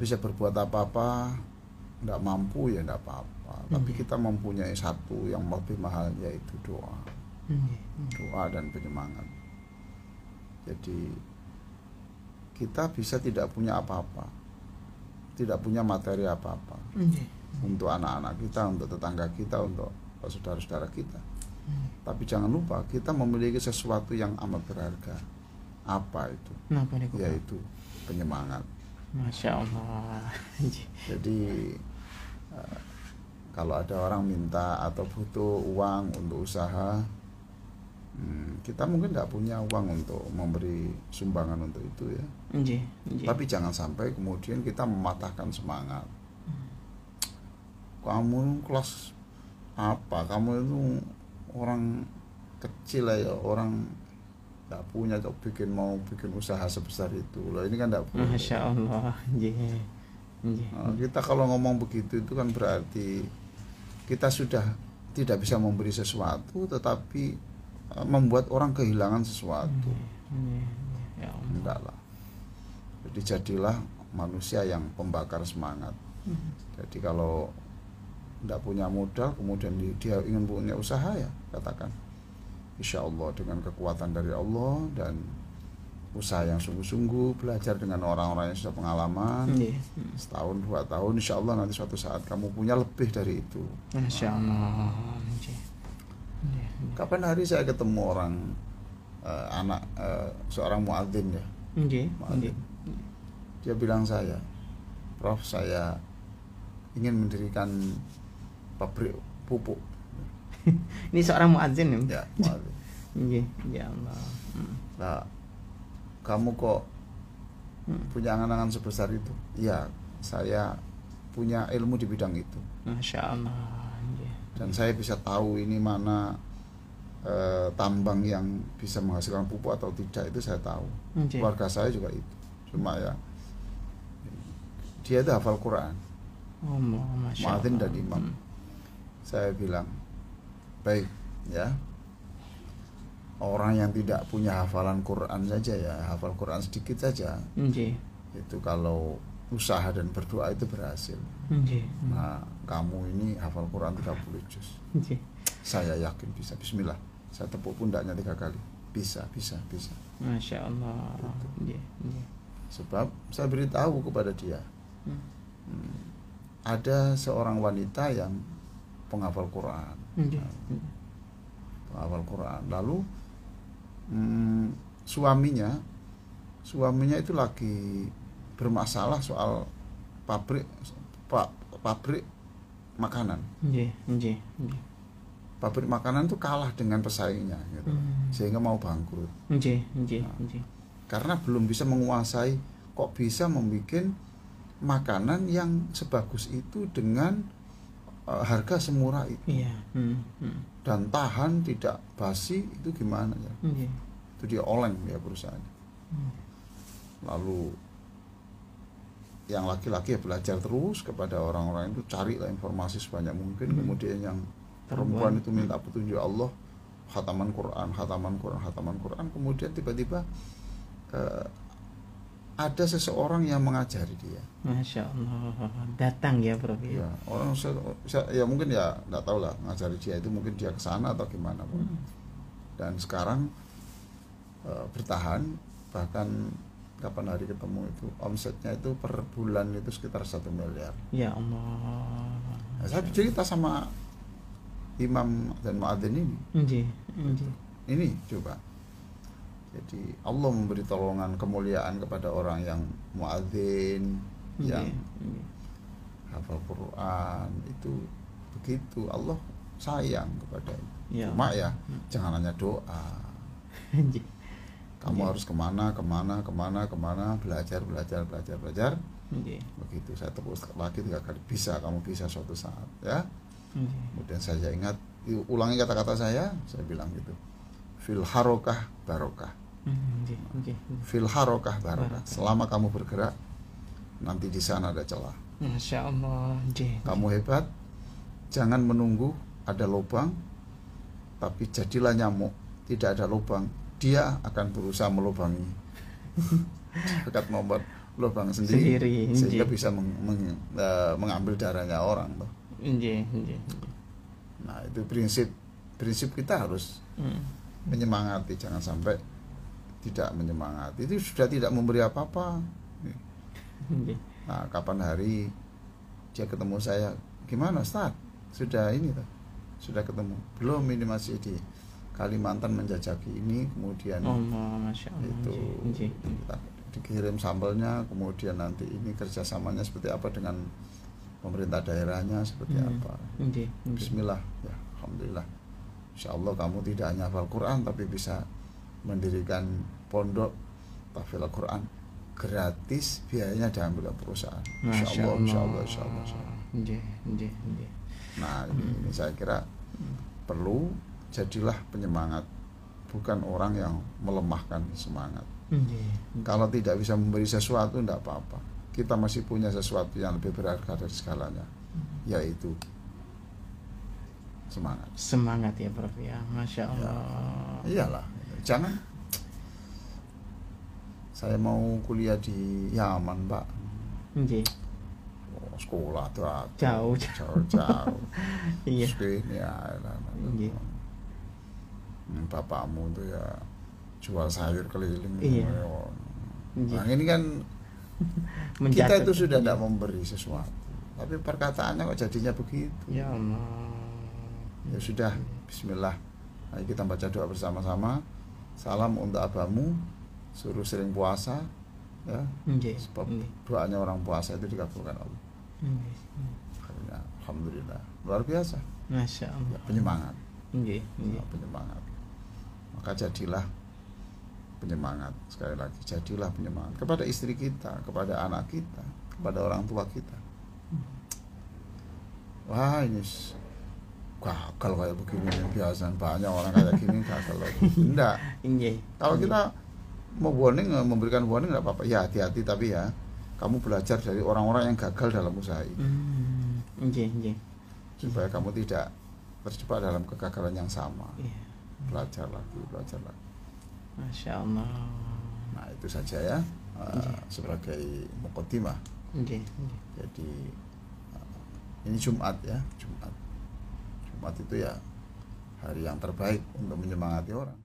bisa berbuat apa-apa, tidak mampu ya tidak apa-apa. Tapi kita mempunyai satu yang lebih mahal, yaitu doa. Doa dan penyemangat. Jadi kita bisa tidak punya apa-apa, tidak punya materi apa-apa untuk anak-anak kita, untuk tetangga kita, untuk saudara-saudara kita. Tapi jangan lupa kita memiliki sesuatu yang amat berharga. Apa itu? Yaitu penyemangat. Masya Allah. Jadi kalau ada orang minta atau butuh uang untuk usaha, kita mungkin tidak punya uang untuk memberi sumbangan untuk itu ya. Tapi jangan sampai kemudian kita mematahkan semangat. Kamu kelas apa? Kamu itu orang kecil ya, orang tidak punya mau bikin usaha sebesar itu loh. Ini kan tidak boleh. Masya Allah. Kita kalau ngomong begitu itu kan berarti kita sudah tidak bisa memberi sesuatu, tetapi membuat orang kehilangan sesuatu. Enggak lah. Jadi jadilah manusia yang pembakar semangat. Jadi kalau tidak punya modal kemudian dia ingin punya usaha, ya katakan insya Allah dengan kekuatan dari Allah dan usaha yang sungguh-sungguh, belajar dengan orang-orang yang sudah pengalaman, setahun 2 tahun, insya Allah nanti suatu saat kamu punya lebih dari itu. Masya Allah. Kapan hari saya ketemu orang seorang muadzin ya, muadzin. Dia bilang saya, Prof, saya ingin mendirikan pabrik pupuk. Ini seorang muadzin ya? Muadzin. Ya Allah. Nah, kamu kok punya angan-angan sebesar itu? Ya, saya punya ilmu di bidang itu. Masya Allah. Dan saya bisa tahu ini mana tambang yang bisa menghasilkan pupuk atau tidak, itu saya tahu. Keluarga saya juga itu. Cuma ya, dia itu hafal Quran. Muadzin dan imam. Saya bilang, baik ya, orang yang tidak punya hafalan Quran saja ya, hafal Quran sedikit saja, itu kalau usaha dan berdoa itu berhasil. Nah, kamu ini hafal Quran 30 juz. Saya yakin bisa. Bismillah, saya tepuk pundaknya 3 kali. Bisa. Masya Allah. Sebab saya beritahu kepada dia, ada seorang wanita yang penghafal Quran. Penghafal Quran. Lalu suaminya itu lagi bermasalah soal pabrik makanan. Pabrik makanan itu kalah dengan pesaingnya gitu. Sehingga mau bangkrut. Karena belum bisa menguasai, kok bisa membuat makanan yang sebagus itu dengan harga semurah itu. Dan tahan, tidak basi, itu gimana ya? Itu dia oleng ya perusahaannya. Lalu yang laki-laki ya belajar terus kepada orang-orang itu, carilah informasi sebanyak mungkin. Kemudian yang perempuan itu minta petunjuk Allah, khataman Quran. Kemudian tiba-tiba ada seseorang yang mengajari dia. Masya Allah, datang ya Prof. Ya, orang ya mungkin ya nggak tahu lah, ngajari dia itu mungkin dia kesana atau gimana pun. Dan sekarang bertahan, bahkan kapan hari ketemu itu omsetnya itu per bulan itu sekitar 1 miliar. Ya Allah. Nah, saya cerita sama imam dan muadzin ini. Ini coba. Jadi Allah memberi tolongan kemuliaan kepada orang yang muadzin, yang hafal Quran, itu begitu Allah sayang kepada itu. Cuma ya jangan hanya doa. Kamu harus kemana, belajar. Begitu, saya tepuk lagi 3 kali. Bisa, kamu bisa suatu saat ya. Kemudian saya ingat, ulangi kata-kata saya bilang gitu. Fil harokah barokah. Fil harokah barokah. Selama kamu bergerak, nanti di sana ada celah. Masya Allah. Kamu hebat, jangan menunggu ada lubang, tapi jadilah nyamuk. Tidak ada lubang, dia akan berusaha melubangi. Dekat lubang sendiri sehingga nggih. bisa mengambil darahnya orang toh. Nggih. Nah, itu prinsip kita harus menyemangati, jangan sampai tidak menyemangati. Itu sudah tidak memberi apa-apa. Nggih. Nah, kapan hari dia ketemu saya, gimana Ustaz? Sudah ini toh, sudah ketemu? Belum, ini masih di Kalimantan menjajaki ini, kemudian Masya Allah. itu Nggih. kita dikirim sambelnya, kemudian nanti ini kerjasamanya seperti apa dengan pemerintah daerahnya seperti apa. Nggih. Bismillah, ya Alhamdulillah. Insya Allah kamu tidak hanya hafal Quran tapi bisa mendirikan pondok tahfidz Al-Quran gratis, biayanya diambil oleh perusahaan. Insya Allah. Nggih. Nah, ini saya kira perlu, jadilah penyemangat, bukan orang yang melemahkan semangat. Kalau tidak bisa memberi sesuatu tidak apa-apa, kita masih punya sesuatu yang lebih berharga dari segalanya, yaitu semangat ya Prof ya. Masya Allah. Ya, iyalah, jangan saya mau kuliah di Yaman Pak. Sekolah tuh jauh. Iya. Ini ya, bapakmu tuh ya jual sayur keliling. Iya. Nah, ini kan kita itu sudah tidak memberi sesuatu, tapi perkataannya kok jadinya begitu. Ya Allah. Ya sudah, Bismillah. Ayo kita baca doa bersama-sama. Salam untuk abamu, suruh sering puasa, ya. Sebab doanya orang puasa itu dikabulkan Allah. Alhamdulillah, luar biasa. Masya Allah. Ya, penyemangat. Ya, penyemangat. Maka jadilah penyemangat. Sekali lagi, jadilah penyemangat kepada istri kita, kepada anak kita, kepada orang tua kita. Wah, ini gagal kayak begini, biasa banyak orang kayak gini gagal lagi. Enggak. Kalau kita mau warning, memberikan warning enggak apa-apa. Ya hati-hati, tapi ya kamu belajar dari orang-orang yang gagal dalam usaha ini. Supaya kamu tidak terjebak dalam kegagalan yang sama. Belajar lagi. Masya Allah. Nah, itu saja ya, sebagai muqaddimah. Jadi ini Jumat ya, Jumat itu ya hari yang terbaik untuk menyemangati orang.